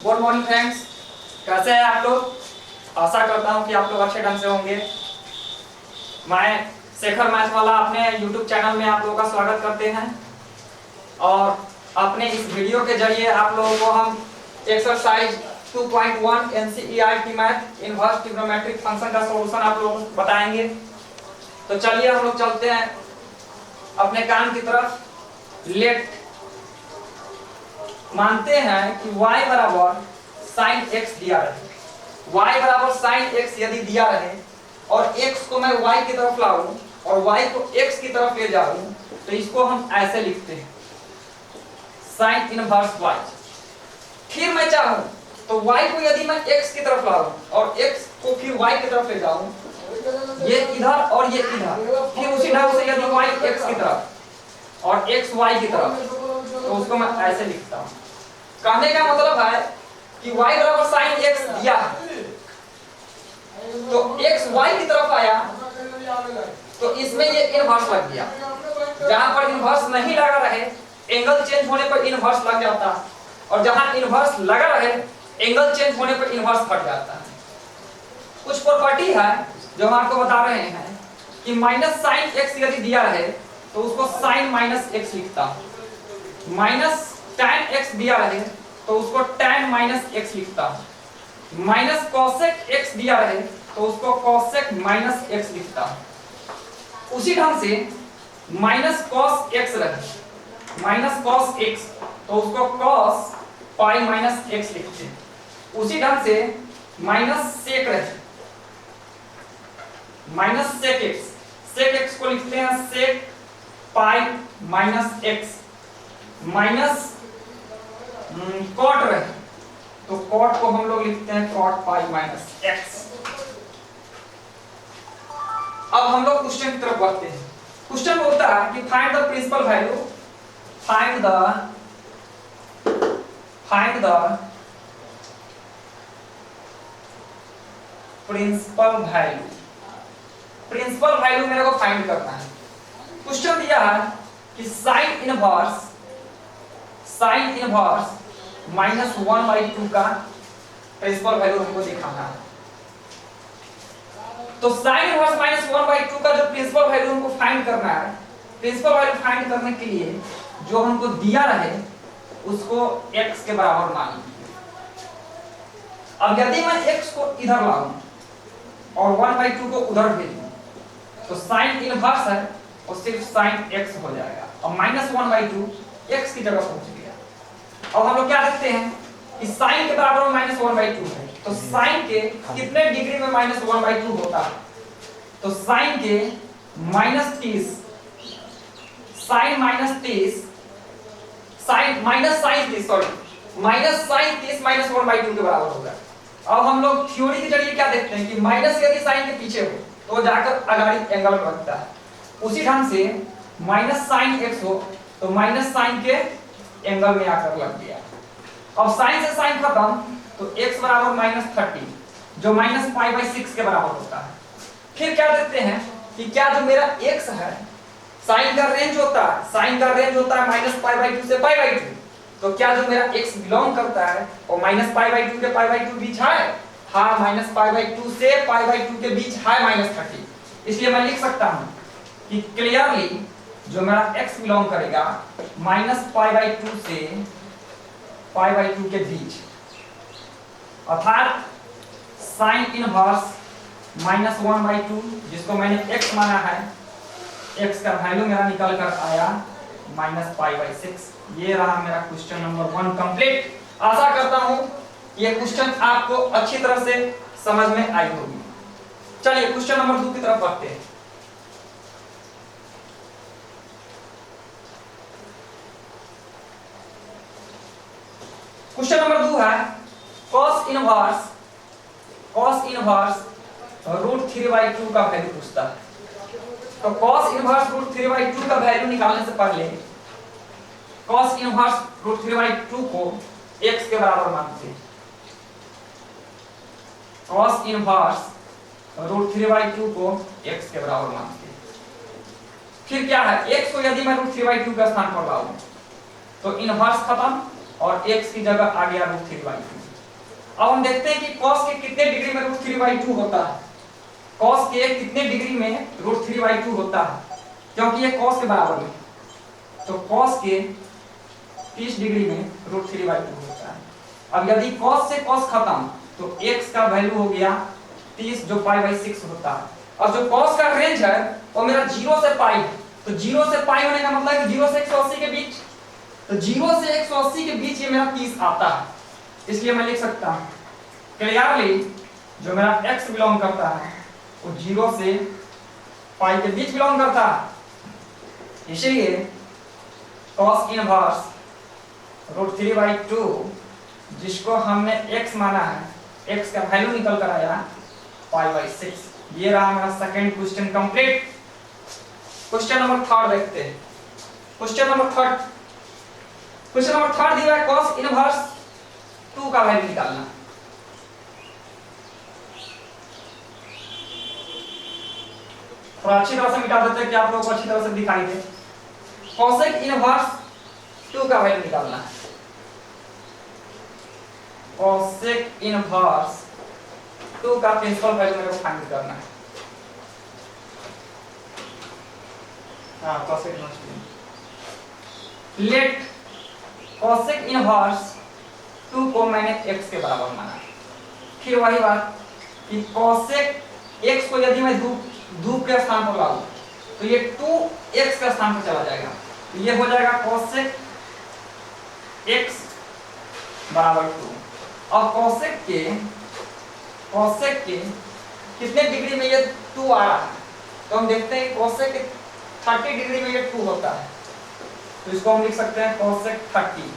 Good morning friends, कैसे हैं आप लोग। आशा करता हूं कि आप लोग अच्छे ढंग से होंगे। मैं शेखर मैथ वाला अपने यूट्यूब चैनल में आप लोगों का स्वागत करते हैं और अपने इस वीडियो के जरिए आप लोगों को हम exercise 2.1 NCERT math inverse trigonometric function का सॉल्यूशन आप लोगों को बताएंगे। तो चलिए हम लोग चलते हैं अपने काम की तरफ। लेट मानते हैं कि y बराबर साइन x दिया रहे। y बराबर साइन x यदि दिया रहे और x को मैं y की तरफ लाऊं और y को x की तरफ ले जाऊं तो इसको हम ऐसे लिखते हैं साइन इनवर्स y। फिर मैं चाहूं तो y को यदि मैं x की तरफ लाऊं और x को फिर y की तरफ ले जाऊं, ये इधर और ये इधर, फिर उसी ढंग से यदि y x की तरफ और x y की तरफ, तो उसको मैं ऐसे लिखता हूं। कहने का मतलब है कि y बराबर साइन x दिया तो x y की तरफ आया तो इसमें ये इनवर्स लग गया। जहां पर इनवर्स नहीं लगा रहे एंगल चेंज होने पर इनवर्स लग जाता है और जहां इनवर्स लगा रहे एंगल चेंज होने पर इनवर्स हट जाता है। कुछ प्रॉपर्टी है जो हम आपको बता रहे हैं कि माइनस साइन x यदि दिया रहे तो उसको साइन माइनस x लिखता हूं। माइनस tan x दिया रहे तो उसको tan माइनस x लिखता हूं। माइनस cosec x दिया रहे तो उसको cosec माइनस x लिखता हूं। उसी ढंग से माइनस cos x रहे, माइनस cos x तो उसको cos पाई माइनस x लिखते हैं। उसी ढंग से माइनस sec रहे, minus sec x, sec x को लिखते हैं sec pi minus x। Minus cot रहे तो cot को हम लोग लिखते हैं cot पाई माइनस x। अब हम लोग क्वेश्चन की तरफ बढ़ते हैं। क्वेश्चन बोलता है कि find the principal value, find the principal value. Principal value मेरे को फाइंड करना है। क्वेश्चन दिया है कि साइन इनवर्स -1/2 का प्रिंसिपल वैल्यू हमको दिखाना है। तो साइन इनवर्स -1/2 का जो प्रिंसिपल वैल्यू हमको फाइंड करना है, प्रिंसिपल वैल्यू फाइंड करने के लिए जो हमको दिया रहे उसको x के बराबर मान लीजिए। अब यदि मैं x को इधर लाऊं और 1/2 को उधर भेजूं तो साइन इनवर्स है और सिर्फ साइन x हो जाएगा और -1/2 x की जगह पहुंच गया। अब हम लोग क्या देखते हैं कि साइन के बराबर में -1/2 है तो साइन के कितने डिग्री में -1/2 होता है, तो साइन के -30, sign -30, sign -sin30 sorry -sin30 -1/2 के बराबर होगा। अब हम लोग थ्योरी के जरिए क्या देखते हैं कि माइनस यदि साइन के पीछे हो तो जाकर अगाड़ी एंगल रखता है। उसी ढंग से -sin x हो तो -sin के एंगल में आकर लग गया। अब साइन से साइन खत्म तो x बराबर -30 जो -π/6 के बराबर होता है। फिर क्या देखते हैं कि क्या जो मेरा x है, साइन का रेंज होता है, साइन का रेंज होता है -π/2 से π/2, तो क्या जो मेरा x बिलोंग करता है और -π/2 के π/2 बीच है? हाँ, -π/2 से π/2 के बीच है -30। इसलिए मैं लिख सकता हूं कि क्लियरली जो मेरा x बिलोंग करेगा -π/2 से π/2 के बीच, अर्थात साइन इनवर्स -1/2 जिसको मैंने x माना है, x का वैल्यू मेरा निकल कर आया -π/6। ये रहा मेरा क्वेश्चन नंबर 1 कंप्लीट। आशा करता हूं ये क्वेश्चन आपको अच्छी तरह से समझ में आई होगी। चलिए क्वेश्चन नंबर 2 की तरफ बढ़ते हैं। क्वेश्चन नंबर 2 है cos इनवर्स √3/2 का वैल्यू पूछता है। तो cos इनवर्स √3/2 का वैल्यू निकालने से पहले cos इनवर्स √3/2 को x के बराबर मानते हैं। cos इनवर्स √3/2 को x के बराबर मानते हैं। फिर क्या है, x को यदि मैं √3/2 का स्थान पर लाऊं तो इनवर्स खत्म और x की जगह आ गया √3/2। अब हम देखते हैं कि cos के कितने डिग्री में √3/2 होता है। cos के कितने डिग्री में √3/2 होता है, क्योंकि ये cos के बराबर है, तो cos के 30 डिग्री में √3/2 होता है। अब यदि cos से cos खत्म तो x का वैल्यू हो गया 30 जो π/6 होता है। और जो cos का रेंज है वो मेरा 0 से पाई, तो 0 से पाई होने का मतलब कि 0 से 180 के बीच, तो 0 से 180 के बीच ये मेरा 30 आता है। इसलिए मैं लिख सकता हूं क्लियरली जो मेरा x बिलोंग करता है वो 0 से पाई के बीच बिलोंग करता है। इसलिए cos इनवर्स √3/2 जिसको हमने x माना है, x का वैल्यू निकल कर आया π/6। ये रहा मेरा second question complete. Question number 3 देखते हैं। क्वेश्चन नंबर 3 दिया है cos इनवर्स 2 का वैल्यू निकालना। थोड़ा अच्छी तरह से मिटा देते हैं कि आप लोगों को अच्छी तरह से दिखाई दे। cosec इनवर्स 2 का वैल्यू निकालना है। cosec इनवर्स 2 का प्रिंसिपल वैल्यू मेरे को फाइंड करना है। cosec inverse let cosec inverse 2 को मैंने x के बराबर माना। फिर वही बात कि cosec x को यदि मैं धूप के स्थान पर लाऊं तो ये 2x के स्थान पर चला जाएगा, तो ये हो जाएगा cosec x बराबर 2। और cosec के कितने डिग्री में ये 2 आ रहा है, तो हम देखते हैं cosec के 30 डिग्री में ये 2 होता है, तो इसको हम लिख सकते हैं cosec 30।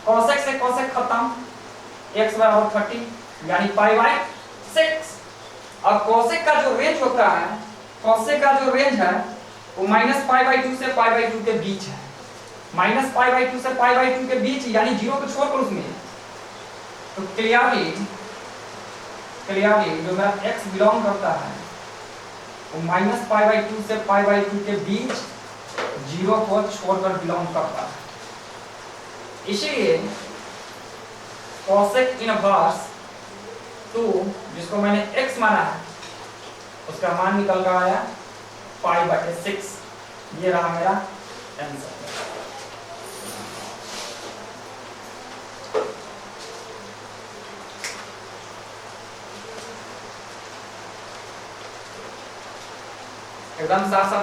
cosec से cosec खत्म, x बराबर 30 यानी π/6। अब cosec का जो रेंज होता है, cosec का जो रेंज है वो -π/2 से π/2 के बीच है। -π/2 से π/2 के बीच यानी 0 को छोड़कर उसमें, तो क्लियरली जो मेरा x बिलोंग करता है वो -π/2 से π/2 के बीच 0 को छोड़कर बिलोंग करता है। इसीलिए cosec इनवर्स 2 जिसको मैंने x माना है उसका मान निकल कर आया π/6। ये रहा मेरा आंसर। एकदम साफ साफ